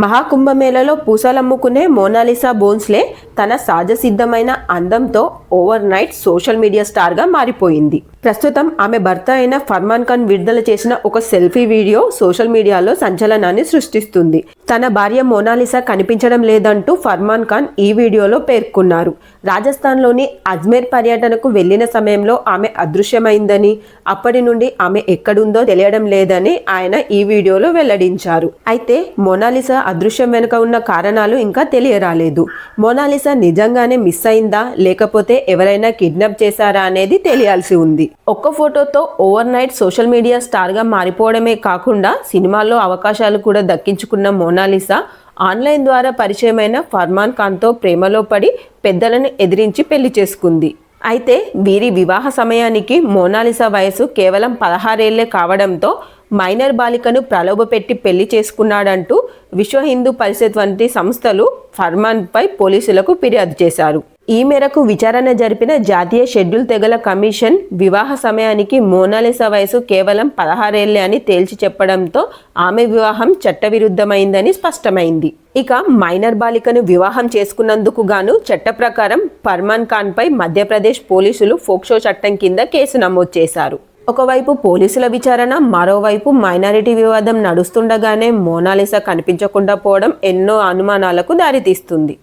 మహాకుంభమేళలో పూసలమ్ముకునే Mona Lisa Bhonsle తన సహజసిద్ధమైన అందంతో ఓవర్ నైట్ సోషల్ మీడియా స్టార్గా మారిపోయింది. ప్రస్తుతం ఆమె భర్త అయిన ఫర్మాన్ ఖాన్ విడుదల చేసిన ఒక సెల్ఫీ వీడియో సోషల్ మీడియాలో సంచలనాన్ని సృష్టిస్తుంది. తన భార్య మోనాలిసా కనిపించడం లేదంటూ ఫర్మాన్ ఖాన్ ఈ వీడియోలో పేర్కొన్నారు. రాజస్థాన్లోని అజ్మేర్ పర్యటనకు వెళ్లిన సమయంలో ఆమె అదృశ్యమైందని, అప్పటి నుండి ఆమె ఎక్కడుందో తెలియడం లేదని ఆయన ఈ వీడియోలో వెల్లడించారు. అయితే మోనాలిసా అదృశ్యం వెనుక ఉన్న కారణాలు ఇంకా తెలియరాలేదు. మోనాలిసా నిజంగానే మిస్ అయిందా, లేకపోతే ఎవరైనా కిడ్నాప్ చేశారా అనేది తెలియాల్సి ఉంది. ఒక్క ఫోటోతో ఓవర్ నైట్ సోషల్ మీడియా స్టార్గా మారిపోవడమే కాకుండా సినిమాల్లో అవకాశాలు కూడా దక్కించుకున్న మోనాలిసా ఆన్లైన్ ద్వారా పరిచయమైన ఫర్మాన్ ఖాన్తో ప్రేమలో పడి పెద్దలను ఎదిరించి పెళ్లి చేసుకుంది. అయితే వీరి వివాహ సమయానికి మోనాలిసా వయసు కేవలం 16 ఏళ్లే కావడంతో మైనర్ బాలికను ప్రలోభపెట్టి పెళ్లి చేసుకున్నాడంటూ విశ్వ హిందూ పరిషత్ వంటి సంస్థలు ఫర్మాన్పై పోలీసులకు ఫిర్యాదు చేశారు. ఈ మేరకు విచారణ జరిపిన జాతీయ షెడ్యూల్ తెగల కమిషన్ వివాహ సమయానికి మోనాలిసా వయసు కేవలం 16 ఏళ్లే అని తేల్చి చెప్పడంతో ఆమె వివాహం చట్టవిరుద్ధమైందని స్పష్టమైంది. ఇక మైనర్ బాలికను వివాహం చేసుకున్నందుకు గాను చట్ట ప్రకారం ఫర్మాన్ ఖాన్పై మధ్యప్రదేశ్ పోలీసులు ఫోక్సో చట్టం కింద కేసు నమోదు చేశారు. ఒకవైపు పోలీసుల విచారణ, మరోవైపు మైనారిటీ వివాదం నడుస్తుండగానే మోనాలిసా కనిపించకుండా పోవడం ఎన్నో అనుమానాలకు దారితీస్తుంది.